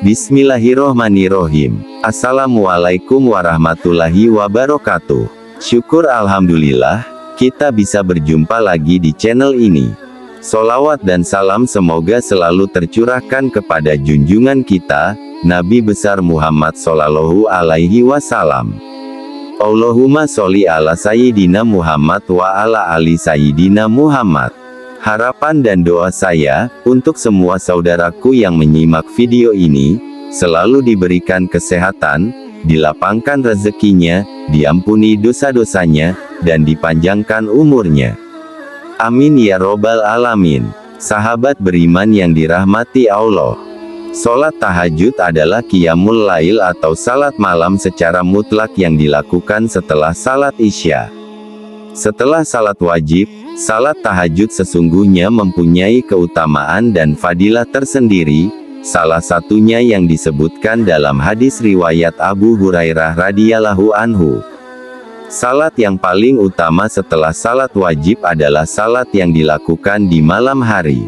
Bismillahirrohmanirrohim. Assalamualaikum warahmatullahi wabarakatuh. Syukur alhamdulillah, kita bisa berjumpa lagi di channel ini. Sholawat dan salam semoga selalu tercurahkan kepada junjungan kita, Nabi besar Muhammad Sallallahu Alaihi Wasallam. Allahumma sholli ala Sayyidina Muhammad wa ala ali Sayyidina Muhammad. Harapan dan doa saya, untuk semua saudaraku yang menyimak video ini, selalu diberikan kesehatan, dilapangkan rezekinya, diampuni dosa-dosanya, dan dipanjangkan umurnya. Amin ya robbal alamin. Sahabat beriman yang dirahmati Allah. Sholat tahajud adalah qiyamul lail atau salat malam secara mutlak yang dilakukan setelah salat isya. Setelah salat wajib, salat tahajud sesungguhnya mempunyai keutamaan dan fadilah tersendiri, salah satunya yang disebutkan dalam hadis riwayat Abu Hurairah radhiyallahu anhu. Salat yang paling utama setelah salat wajib adalah salat yang dilakukan di malam hari.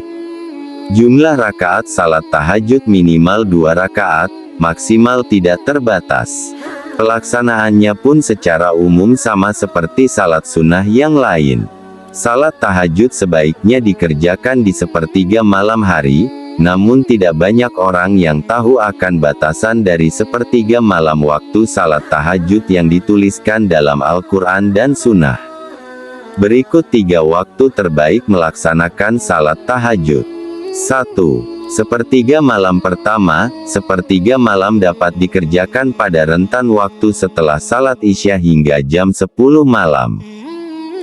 Jumlah rakaat salat tahajud minimal 2 rakaat, maksimal tidak terbatas. Pelaksanaannya pun secara umum sama seperti salat sunnah yang lain. Salat tahajud sebaiknya dikerjakan di sepertiga malam hari, namun tidak banyak orang yang tahu akan batasan dari sepertiga malam waktu salat tahajud yang dituliskan dalam Al-Quran dan Sunnah. Berikut 3 waktu terbaik melaksanakan salat tahajud. 1. Sepertiga malam pertama, sepertiga malam dapat dikerjakan pada rentan waktu setelah salat isya hingga jam 10 malam.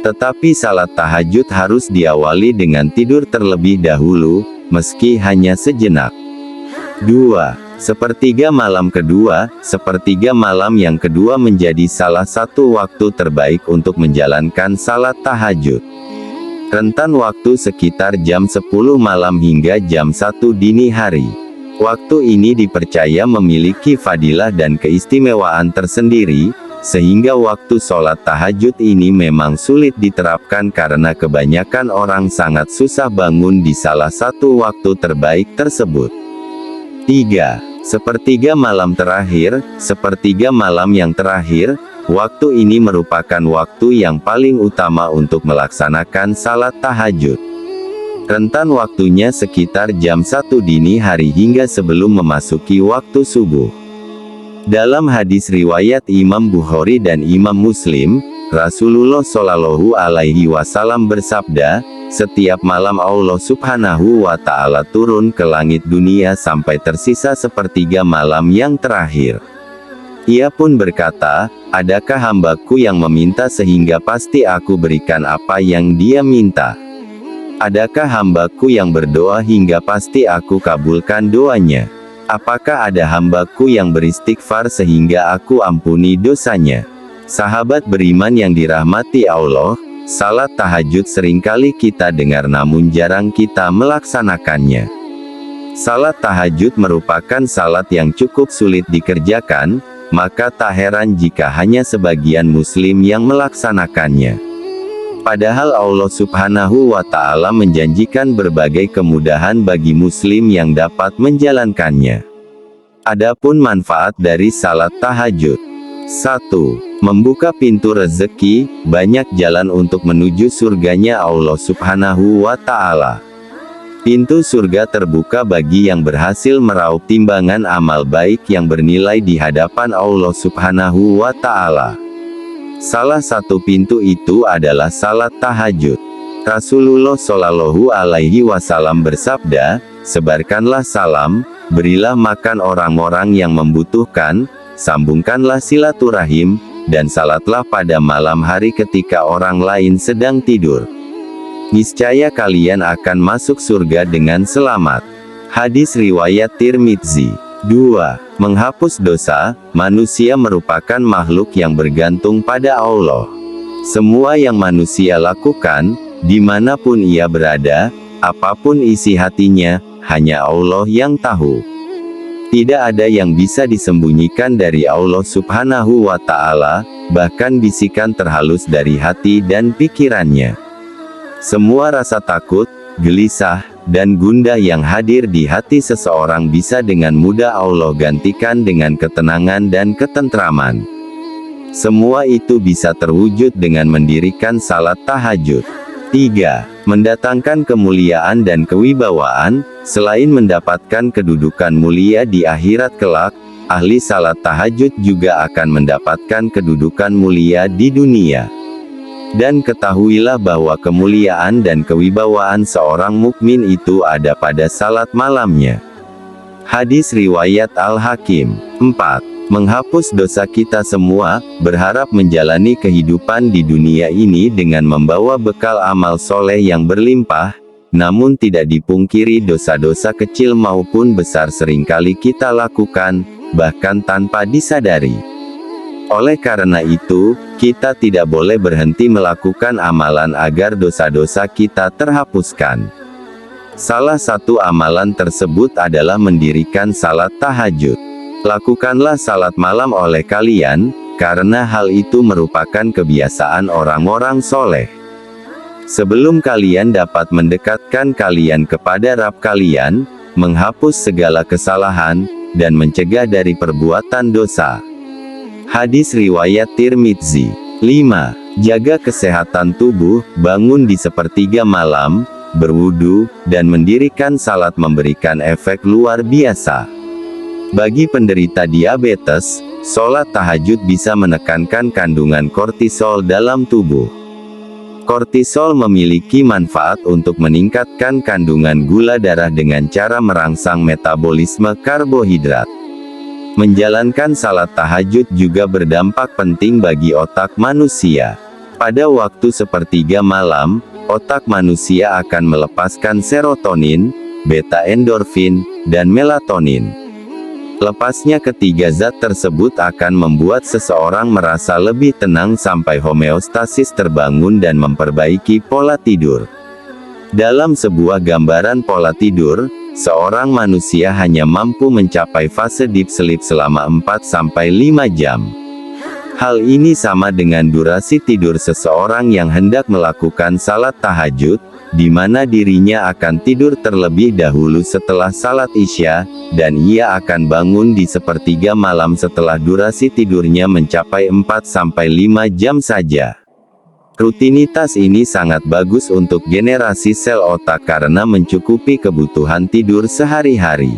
Tetapi salat tahajud harus diawali dengan tidur terlebih dahulu, meski hanya sejenak. 2. Sepertiga malam kedua, sepertiga malam yang kedua menjadi salah satu waktu terbaik untuk menjalankan salat tahajud. Rentan waktu sekitar jam 10 malam hingga jam 1 dini hari. Waktu ini dipercaya memiliki fadilah dan keistimewaan tersendiri, sehingga waktu sholat tahajud ini memang sulit diterapkan karena kebanyakan orang sangat susah bangun di salah satu waktu terbaik tersebut. 3. Sepertiga malam terakhir, sepertiga malam yang terakhir, waktu ini merupakan waktu yang paling utama untuk melaksanakan salat tahajud. Rentan waktunya sekitar jam 1 dini hari hingga sebelum memasuki waktu subuh. Dalam hadis riwayat Imam Bukhari dan Imam Muslim, Rasulullah Shallallahu Alaihi Wasallam bersabda, setiap malam Allah Subhanahu wa Ta'ala turun ke langit dunia sampai tersisa sepertiga malam yang terakhir. Ia pun berkata, adakah hambaku yang meminta sehingga pasti aku berikan apa yang dia minta? Adakah hambaku yang berdoa hingga pasti aku kabulkan doanya? Apakah ada hambaku yang beristighfar sehingga aku ampuni dosanya? Sahabat beriman yang dirahmati Allah, salat tahajud seringkali kita dengar namun jarang kita melaksanakannya. Salat tahajud merupakan salat yang cukup sulit dikerjakan, maka tak heran jika hanya sebagian muslim yang melaksanakannya. Padahal Allah Subhanahu wa Ta'ala menjanjikan berbagai kemudahan bagi muslim yang dapat menjalankannya. Adapun manfaat dari salat tahajud. 1. Membuka pintu rezeki, banyak jalan untuk menuju surganya Allah Subhanahu wa Ta'ala. Pintu surga terbuka bagi yang berhasil meraup timbangan amal baik yang bernilai di hadapan Allah Subhanahu wa Ta'ala. Salah satu pintu itu adalah salat tahajud. Rasulullah Shallallahu Alaihi Wasallam bersabda, sebarkanlah salam, berilah makan orang-orang yang membutuhkan, sambungkanlah silaturahim, dan salatlah pada malam hari ketika orang lain sedang tidur. Niscaya kalian akan masuk surga dengan selamat. Hadis riwayat Tirmidzi. 2. Menghapus dosa. Manusia merupakan makhluk yang bergantung pada Allah. Semua yang manusia lakukan, dimanapun ia berada, apapun isi hatinya, hanya Allah yang tahu. Tidak ada yang bisa disembunyikan dari Allah Subhanahu wa Ta'ala, bahkan bisikan terhalus dari hati dan pikirannya. Semua rasa takut, gelisah, dan gundah yang hadir di hati seseorang bisa dengan mudah Allah gantikan dengan ketenangan dan ketentraman. Semua itu bisa terwujud dengan mendirikan salat tahajud. 3. Mendatangkan kemuliaan dan kewibawaan. Selain mendapatkan kedudukan mulia di akhirat kelak, ahli salat tahajud juga akan mendapatkan kedudukan mulia di dunia. Dan ketahuilah bahwa kemuliaan dan kewibawaan seorang mukmin itu ada pada salat malamnya. Hadis riwayat Al-Hakim. 4. Menghapus dosa kita semua, berharap menjalani kehidupan di dunia ini dengan membawa bekal amal soleh yang berlimpah, namun tidak dipungkiri dosa-dosa kecil maupun besar seringkali kita lakukan, bahkan tanpa disadari. Oleh karena itu, kita tidak boleh berhenti melakukan amalan agar dosa-dosa kita terhapuskan. Salah satu amalan tersebut adalah mendirikan salat tahajud. Lakukanlah salat malam oleh kalian, karena hal itu merupakan kebiasaan orang-orang soleh. Sebelum kalian dapat mendekatkan kalian kepada Rabb kalian, menghapus segala kesalahan, dan mencegah dari perbuatan dosa. Hadis riwayat Tirmidzi. 5. Jaga kesehatan tubuh, bangun di sepertiga malam, berwudu, dan mendirikan salat memberikan efek luar biasa. Bagi penderita diabetes, sholat tahajud bisa menekankan kandungan kortisol dalam tubuh. Kortisol memiliki manfaat untuk meningkatkan kandungan gula darah dengan cara merangsang metabolisme karbohidrat. Menjalankan salat tahajud juga berdampak penting bagi otak manusia. Pada waktu sepertiga malam, otak manusia akan melepaskan serotonin, beta endorfin, dan melatonin. Lepasnya ketiga zat tersebut akan membuat seseorang merasa lebih tenang sampai homeostasis terbangun dan memperbaiki pola tidur. Dalam sebuah gambaran pola tidur, seorang manusia hanya mampu mencapai fase deep sleep selama 4-5 jam. Hal ini sama dengan durasi tidur seseorang yang hendak melakukan salat tahajud, di mana dirinya akan tidur terlebih dahulu setelah salat Isya, dan ia akan bangun di sepertiga malam setelah durasi tidurnya mencapai 4-5 jam saja. Rutinitas ini sangat bagus untuk generasi sel otak karena mencukupi kebutuhan tidur sehari-hari.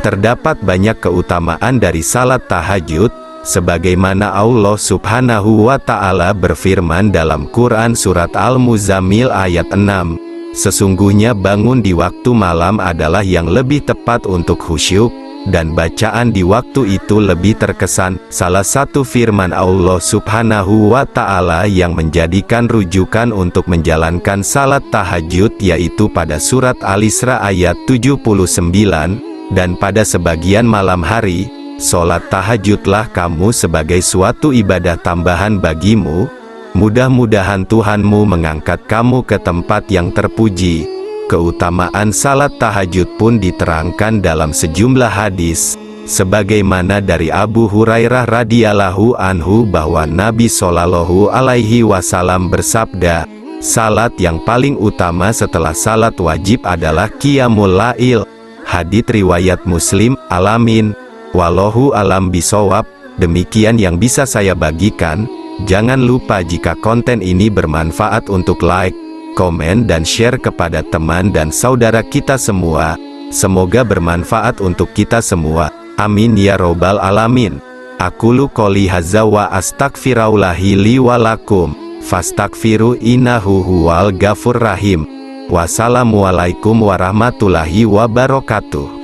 Terdapat banyak keutamaan dari salat tahajud, sebagaimana Allah Subhanahu wa Ta'ala berfirman dalam Quran Surat Al-Muzammil ayat 6. Sesungguhnya bangun di waktu malam adalah yang lebih tepat untuk khusyuk, dan bacaan di waktu itu lebih terkesan. Salah satu firman Allah Subhanahu wa Ta'ala yang menjadikan rujukan untuk menjalankan salat tahajud yaitu pada surat Al-Isra ayat 79, dan pada sebagian malam hari, sholat tahajudlah kamu sebagai suatu ibadah tambahan bagimu, mudah-mudahan Tuhanmu mengangkat kamu ke tempat yang terpuji. Keutamaan salat tahajud pun diterangkan dalam sejumlah hadis, sebagaimana dari Abu Hurairah radhiyallahu anhu bahwa Nabi Shallallahu alaihi wasallam bersabda, salat yang paling utama setelah salat wajib adalah qiyamul lail. Hadits riwayat Muslim. Alamin. Wallahu alam bisawab. Demikian yang bisa saya bagikan. Jangan lupa jika konten ini bermanfaat untuk like, komen dan share kepada teman dan saudara kita semua. Semoga bermanfaat untuk kita semua. Amin ya robbal alamin. Aqulu qouli hadza wa astaghfirullahi li wa lakum. Fastaghfiru innahu huwal ghafur rahim. Wassalamualaikum warahmatullahi wabarakatuh.